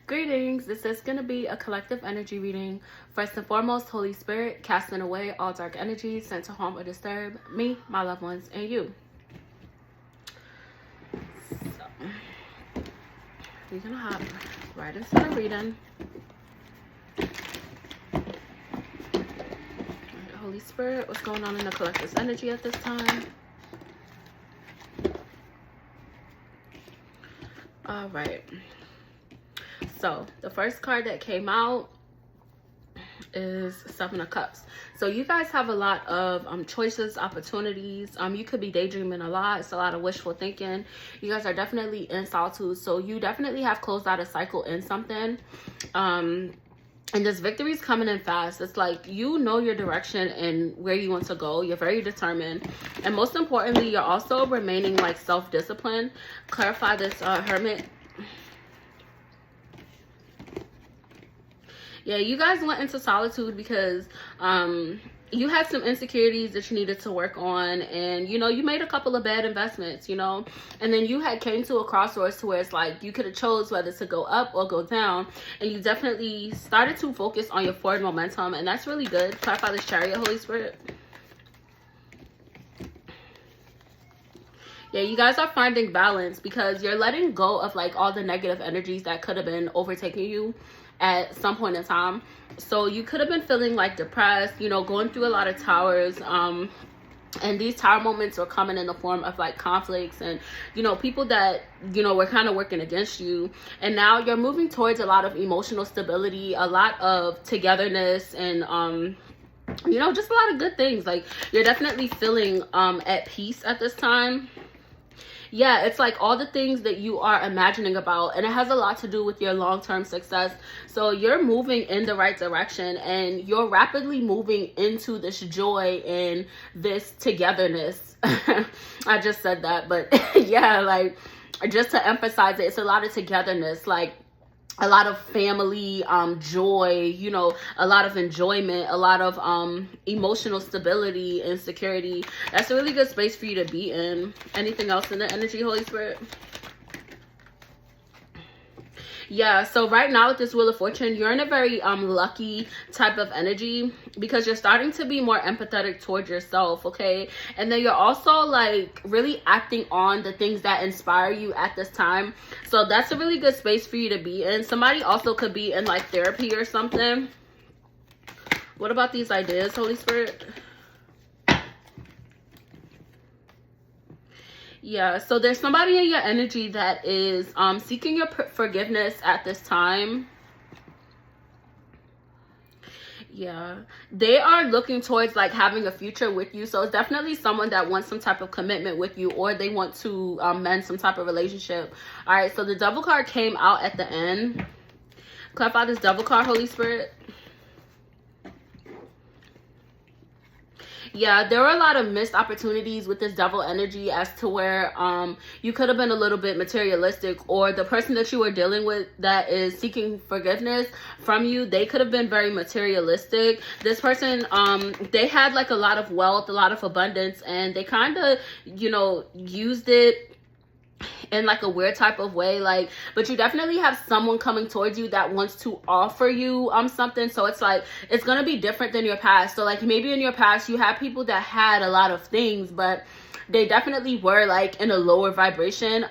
Greetings. This is going to be a collective energy reading. First and foremost, Holy Spirit, casting away all dark energies sent to harm or disturb me, my loved ones, and you. So, we're going to hop right into the reading. Holy Spirit, what's going on in the collective's energy at this time? All right. So the first card that came out is Seven of Cups. So you guys have a lot of choices, opportunities. You could be daydreaming a lot. It's a lot of wishful thinking. You guys are definitely in solitude. So you definitely have closed out a cycle in something. And this victory is coming in fast. It's like you know your direction and where you want to go. You're very determined. And most importantly, you're also remaining like self-disciplined. Clarify this Hermit. Yeah, you guys went into solitude because you had some insecurities that you needed to work on, and you know, you made a couple of bad investments, you know, and then you had came to a crossroads to where it's like you could have chose whether to go up or go down, and you definitely started to focus on your forward momentum, and that's really good. Clarify this Chariot, Holy Spirit. Yeah, you guys are finding balance because you're letting go of like all the negative energies that could have been overtaking you at some point in time. So you could have been feeling like depressed, you know, going through a lot of towers, and these tower moments are coming in the form of like conflicts and, you know, people that, you know, were kind of working against you. And now you're moving towards a lot of emotional stability, a lot of togetherness, and you know, just a lot of good things. Like you're definitely feeling at peace at this time. Yeah, it's like all the things that you are imagining about, and it has a lot to do with your long-term success. So you're moving in the right direction, and you're rapidly moving into this joy and this togetherness. I just said that, but yeah, like just to emphasize it, it's a lot of togetherness, like a lot of family joy, you know, a lot of enjoyment, a lot of emotional stability and security. That's a really good space for you to be in. Anything else in the energy, Holy Spirit? Yeah, so right now with this Wheel of Fortune, you're in a very lucky type of energy because you're starting to be more empathetic towards yourself, okay? And then you're also like really acting on the things that inspire you at this time. So that's a really good space for you to be in. Somebody also could be in like therapy or something. What about these ideas, Holy Spirit? Yeah, so there's somebody in your energy that is seeking your forgiveness at this time. Yeah, they are looking towards like having a future with you. So it's definitely someone that wants some type of commitment with you, or they want to mend some type of relationship. All right, so the Devil card came out at the end. Clarify this Devil card, Holy Spirit. Yeah, there were a lot of missed opportunities with this Devil energy as to where you could have been a little bit materialistic, or the person that you were dealing with that is seeking forgiveness from you, they could have been very materialistic. This person, they had like a lot of wealth, a lot of abundance, and they kind of, you know, used it in like a weird type of way, like, but you definitely have someone coming towards you that wants to offer you something. So it's like it's gonna be different than your past. So like maybe in your past you had people that had a lot of things, but they definitely were like in a lower vibration.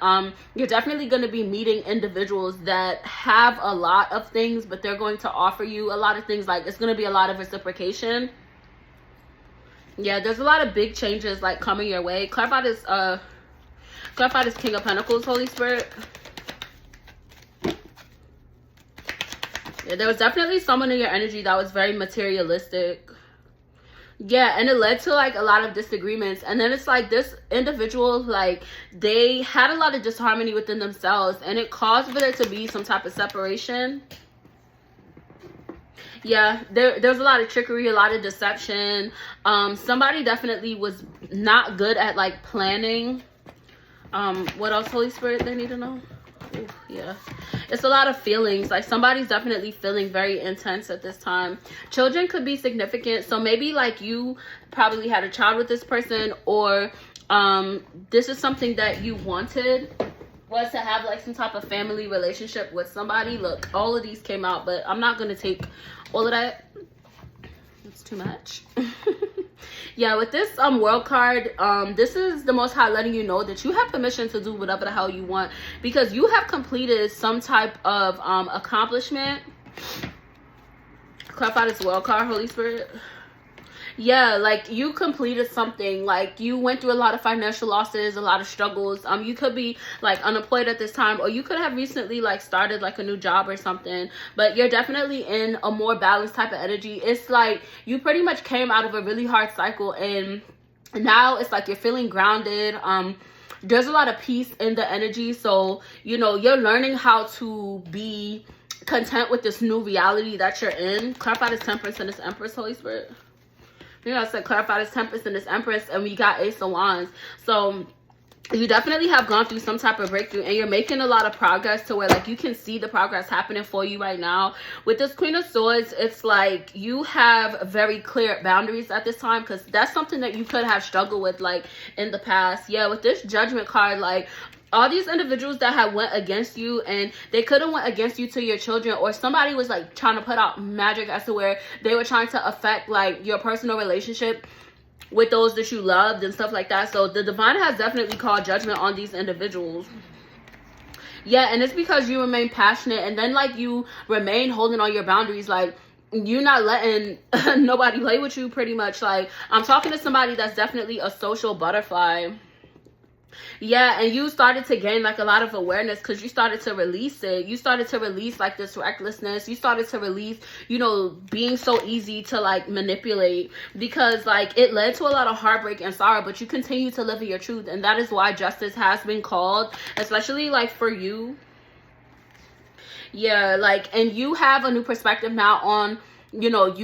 You're definitely going to be meeting individuals that have a lot of things, but they're going to offer you a lot of things. Like it's going to be a lot of reciprocation. Yeah, there's a lot of big changes like coming your way. Clarify this King of Pentacles, Holy Spirit. Yeah, there was definitely someone in your energy that was very materialistic. Yeah, and it led to like a lot of disagreements. And then it's like this individual, like they had a lot of disharmony within themselves, and it caused for there to be some type of separation. Yeah, there's a lot of trickery, a lot of deception. Somebody definitely was not good at like planning. What else, Holy Spirit, they need to know? Ooh, yeah, it's a lot of feelings. Like somebody's definitely feeling very intense at this time. Children could be significant. So maybe like you probably had a child with this person, or this is something that you wanted. was to have like some type of family relationship with somebody. Look, all of these came out, but I'm not gonna take all of that. It's too much. Yeah, with this world card, this is the Most High letting you know that you have permission to do whatever the hell you want, because you have completed some type of accomplishment. Clarify this world card, Holy Spirit. Yeah, like you completed something. Like you went through a lot of financial losses, a lot of struggles. You could be like unemployed at this time, or you could have recently like started like a new job or something, but you're definitely in a more balanced type of energy. It's like you pretty much came out of a really hard cycle, and now it's like you're feeling grounded. There's a lot of peace in the energy, so you know you're learning how to be content with this new reality that you're in. Clarify this Temperance and this Empress, Holy Spirit. You know, I said clarify this Tempest and this Empress, and we got Ace of Wands. So you definitely have gone through some type of breakthrough, and you're making a lot of progress to where like you can see the progress happening for you right now. With this Queen of Swords, it's like you have very clear boundaries at this time, because that's something that you could have struggled with like in the past. Yeah, with this Judgment card, like all these individuals that had went against you, and they could have went against you to your children, or somebody was like trying to put out magic as to where they were trying to affect like your personal relationship with those that you loved and stuff like that. So the divine has definitely called judgment on these individuals. Yeah, and it's because you remain passionate, and then like you remain holding on your boundaries. Like you're not letting nobody play with you, pretty much. Like I'm talking to somebody that's definitely a social butterfly. Yeah, and you started to gain like a lot of awareness, because you started to release it. You started to release like this recklessness. You started to release, you know, being so easy to like manipulate, because like it led to a lot of heartbreak and sorrow, but you continue to live in your truth, and that is why justice has been called, especially like for you. Yeah, like, and you have a new perspective now on, you know,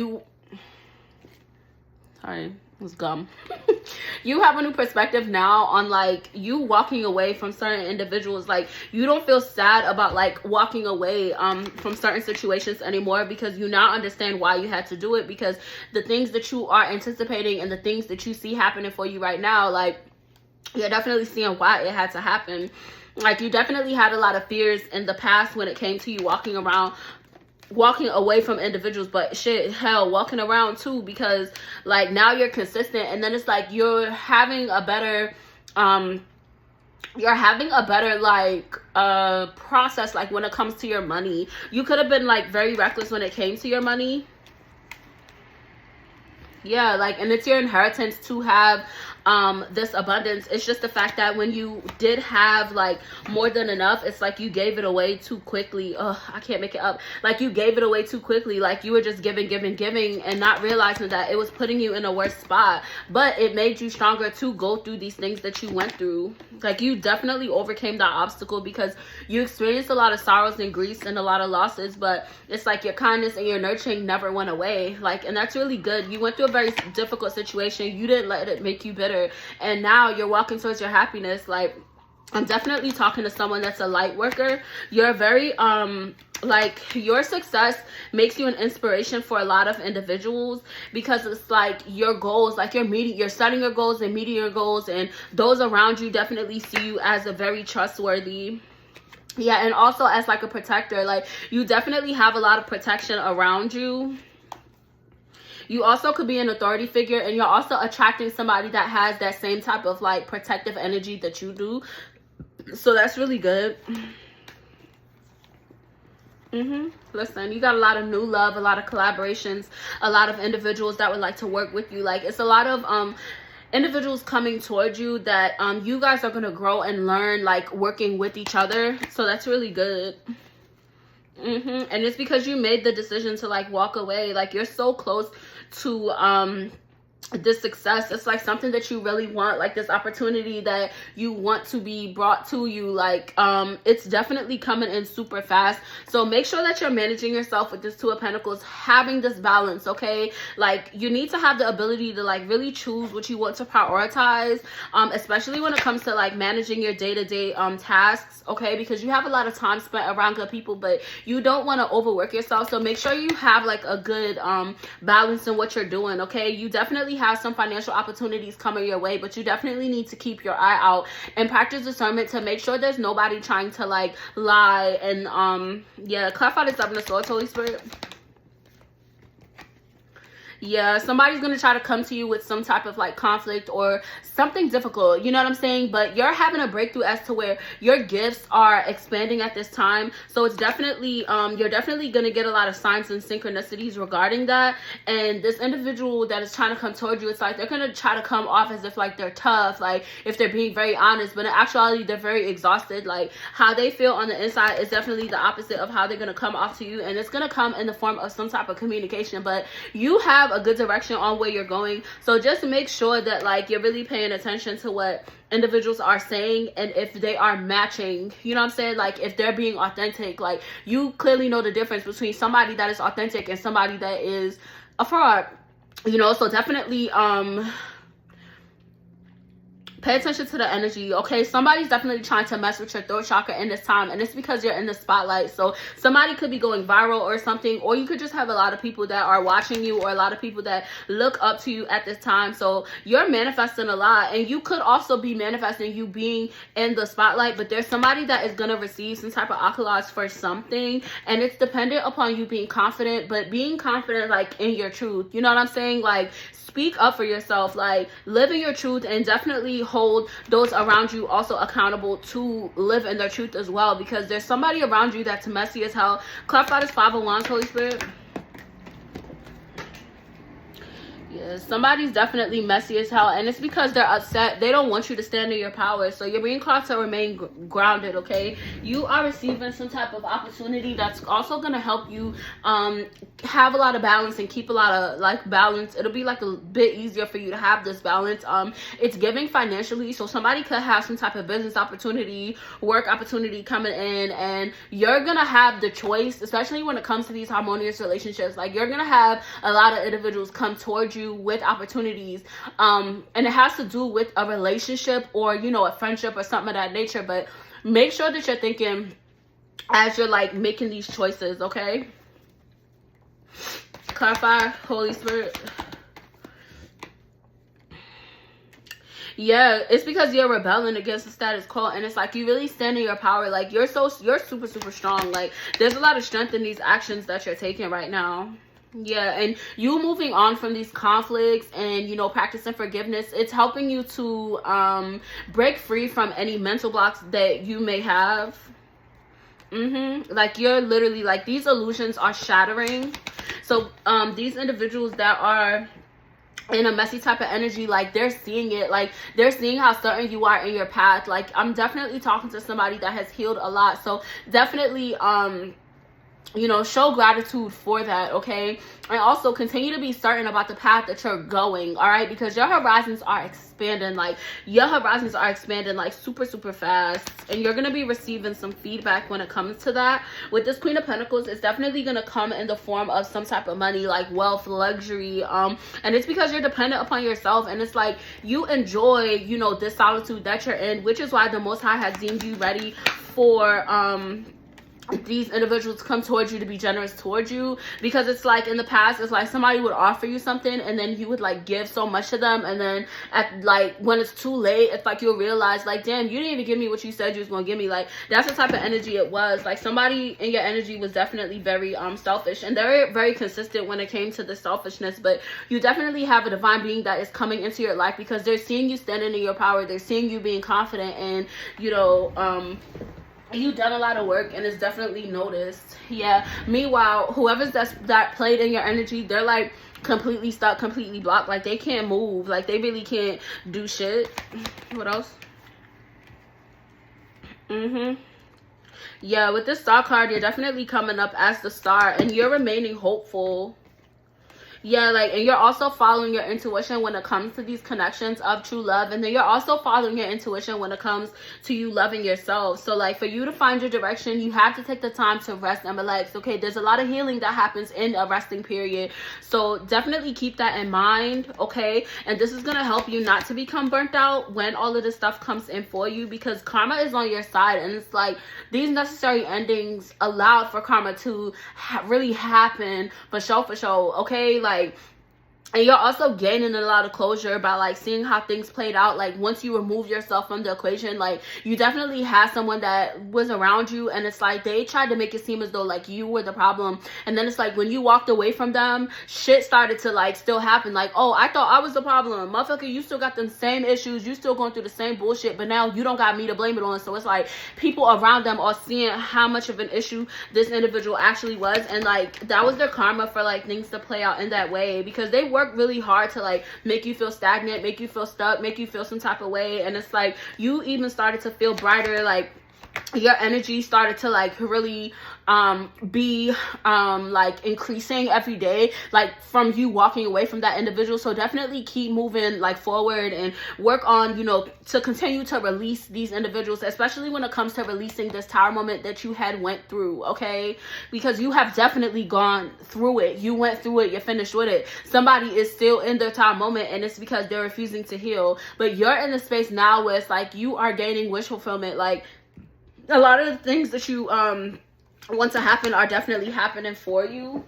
sorry, it was gum. You have a new perspective now on like you walking away from certain individuals. Like you don't feel sad about like walking away from certain situations anymore, because you now understand why you had to do it, because the things that you are anticipating and the things that you see happening for you right now, like you're definitely seeing why it had to happen. Like you definitely had a lot of fears in the past when it came to you walking away from individuals, but shit, hell, walking around too, because like now you're consistent, and then it's like you're having a better like process like when it comes to your money. You could have been like very reckless when it came to your money. Yeah, like, and it's your inheritance to have this abundance. It's just the fact that when you did have like more than enough, it's like you gave it away too quickly. I can't make it up. Like you gave it away too quickly. Like you were just giving and not realizing that it was putting you in a worse spot, but it made you stronger to go through these things that you went through. Like you definitely overcame that obstacle, because you experienced a lot of sorrows and griefs and a lot of losses, but it's like your kindness and your nurturing never went away. Like, and that's really good. You went through a very difficult situation. You didn't let it make you bitter, and now you're walking towards your happiness. Like I'm definitely talking to someone that's a light worker. You're very like your success makes you an inspiration for a lot of individuals, because it's like your goals, like you're setting your goals and meeting your goals, and those around you definitely see you as a very trustworthy. Yeah, and also as like a protector. Like you definitely have a lot of protection around you. You also could be an authority figure, and you're also attracting somebody that has that same type of like protective energy that you do. So that's really good. Listen, you got a lot of new love, a lot of collaborations, a lot of individuals that would like to work with you. Like it's a lot of individuals coming towards you that you guys are going to grow and learn like working with each other. So that's really good. And it's because you made the decision to like walk away. Like you're so close to this success. It's like something that you really want, like this opportunity that you want to be brought to you. Like it's definitely coming in super fast. So make sure that you're managing yourself with this Two of Pentacles, having this balance. Okay, like you need to have the ability to like really choose what you want to prioritize, especially when it comes to like managing your day-to-day tasks. Okay, because you have a lot of time spent around good people, but you don't want to overwork yourself. So make sure you have like a good balance in what you're doing. Okay, you definitely definitely have some financial opportunities coming your way, but you definitely need to keep your eye out and practice discernment to make sure there's nobody trying to like lie. And yeah, clarify the Seven of Swords, Holy Spirit. Yeah, somebody's going to try to come to you with some type of like conflict or something difficult, you know what I'm saying? But you're having a breakthrough as to where your gifts are expanding at this time. So it's definitely, you're definitely going to get a lot of signs and synchronicities regarding that. And this individual that is trying to come towards you, it's like they're going to try to come off as if like they're tough, like if they're being very honest, but in actuality, they're very exhausted. Like how they feel on the inside is definitely the opposite of how they're going to come off to you. And it's going to come in the form of some type of communication, but you have a good direction on where you're going. So just make sure that like you're really paying attention to what individuals are saying and if they are matching, you know what I'm saying? Like if they're being authentic, like you clearly know the difference between somebody that is authentic and somebody that is a fraud, you know? So definitely pay attention to the energy, okay? Somebody's definitely trying to mess with your throat chakra in this time, and it's because you're in the spotlight. So somebody could be going viral or something, or you could just have a lot of people that are watching you or a lot of people that look up to you at this time. So you're manifesting a lot, and you could also be manifesting you being in the spotlight, but there's somebody that is going to receive some type of accolades for something, and it's dependent upon you being confident, but being confident like in your truth, you know what I'm saying? Like speak up for yourself, like live in your truth, and definitely hold those around you also accountable to live in their truth as well, because there's somebody around you that's messy as hell. Clarify this Five of Wands, Holy Spirit. Somebody's definitely messy as hell, and it's because they're upset. They don't want you to stand in your power. So you're being called to remain grounded, okay? You are receiving some type of opportunity that's also going to help you have a lot of balance and keep a lot of like balance. It'll be like a bit easier for you to have this balance. It's giving financially, so somebody could have some type of business opportunity, work opportunity coming in, and you're gonna have the choice, especially when it comes to these harmonious relationships. Like you're gonna have a lot of individuals come towards you with opportunities, and it has to do with a relationship or, you know, a friendship or something of that nature. But make sure that you're thinking as you're like making these choices, okay? Clarify, Holy Spirit. Yeah, it's because you're rebelling against the status quo, and it's like you really stand in your power. Like you're super strong. Like there's a lot of strength in these actions that you're taking right now. Yeah, and you moving on from these conflicts and, you know, practicing forgiveness, it's helping you to break free from any mental blocks that you may have. Like you're literally like these illusions are shattering. So these individuals that are in a messy type of energy, like they're seeing it, like they're seeing how certain you are in your path. Like I'm definitely talking to somebody that has healed a lot, so definitely you know, show gratitude for that, okay? And also continue to be certain about the path that you're going, all right? Because your horizons are expanding, like super fast, and you're gonna be receiving some feedback when it comes to that. With this Queen of Pentacles, it's definitely gonna come in the form of some type of money, like wealth, luxury, and it's because you're dependent upon yourself, and it's like you enjoy, you know, this solitude that you're in, which is why the Most High has deemed you ready for these individuals come towards you, to be generous towards you. Because it's like in the past, it's like somebody would offer you something and then you would like give so much to them, and then at like when it's too late, it's like you'll realize like, damn, you didn't even give me what you said you was gonna give me. Like that's the type of energy it was. Like somebody in your energy was definitely very selfish, and they're very consistent when it came to the selfishness. But you definitely have a divine being that is coming into your life because they're seeing you standing in your power, they're seeing you being confident, and you know, you've done a lot of work, and it's definitely noticed. Yeah, meanwhile, whoever's that played in your energy, they're like completely stuck, completely blocked. Like they can't move, like they really can't do shit. What else? Yeah, with this Star card, you're definitely coming up as the star, and you're remaining hopeful. Yeah, like, and you're also following your intuition when it comes to these connections of true love. And then you're also following your intuition when it comes to you loving yourself. So like for you to find your direction, you have to take the time to rest and relax. Okay, there's a lot of healing that happens in a resting period, so definitely keep that in mind, okay? And this is gonna help you not to become burnt out when all of this stuff comes in for you, because karma is on your side. And it's like these necessary endings allowed for karma to really happen for sure, okay? Like And you're also gaining a lot of closure by like seeing how things played out. Like once you remove yourself from the equation, like you definitely had someone that was around you, and it's like they tried to make it seem as though like you were the problem, and then it's like when you walked away from them, shit started to like still happen. Like, oh, I thought I was the problem, motherfucker. You still got them same issues, you still going through the same bullshit, but now you don't got me to blame it on. So it's like people around them are seeing how much of an issue this individual actually was, and like that was their karma for like things to play out in that way, because they work really hard to like make you feel stagnant, make you feel stuck, make you feel some type of way. And it's like you even started to feel brighter, like your energy started to like really be like increasing every day, like from you walking away from that individual. So definitely keep moving like forward and work on, you know, to continue to release these individuals, especially when it comes to releasing this tower moment that you had went through, okay? Because you have definitely gone through it. You went through it, you're finished with it. Somebody is still in their tower moment, and it's because they're refusing to heal. But you're in the space now where it's like you are gaining wish fulfillment. Like a lot of the things that you want to happen are definitely happening for you.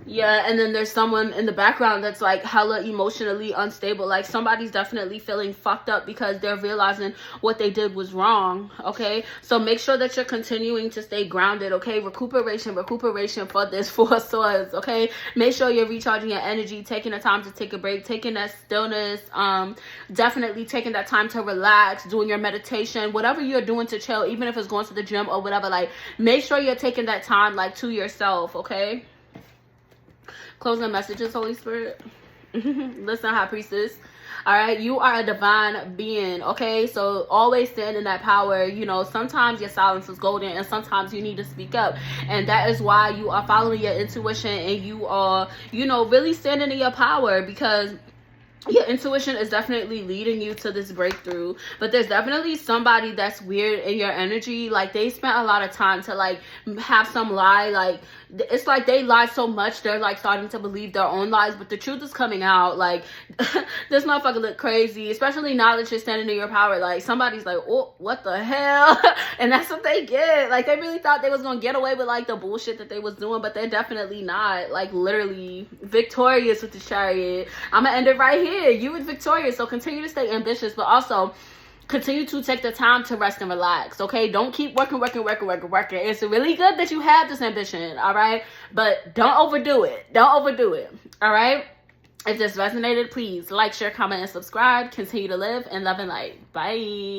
Yeah, and then there's someone in the background that's like hella emotionally unstable. Like somebody's definitely feeling fucked up because they're realizing what they did was wrong, okay? So make sure that you're continuing to stay grounded, okay? Recuperation for this Four of Swords, okay? Make sure you're recharging your energy, taking the time to take a break, taking that stillness, definitely taking that time to relax, doing your meditation, whatever you're doing to chill, even if it's going to the gym or whatever. Like make sure you're taking that time like to yourself, okay? Closing messages, Holy Spirit. Listen, High Priestess. All right, you are a divine being, okay? So always stand in that power. You know, sometimes your silence is golden, and sometimes you need to speak up. And that is why you are following your intuition, and you are, you know, really standing in your power, because your intuition is definitely leading you to this breakthrough. But there's definitely somebody that's weird in your energy. Like they spent a lot of time to like have some lie. Like it's like they lied so much they're like starting to believe their own lies, but the truth is coming out. Like this motherfucker look crazy, especially now that you're standing in your power. Like somebody's like, oh, what the hell? And that's what they get. Like they really thought they was gonna get away with like the bullshit that they was doing, but they're definitely not. Like literally victorious with the Chariot. I'm gonna end it right here. You is victorious, so continue to stay ambitious, but also continue to take the time to rest and relax, okay? Don't keep working. It's really good that you have this ambition, all right? But don't overdo it. All right? If this resonated, please like, share, comment, and subscribe. Continue to live in love and light. Bye.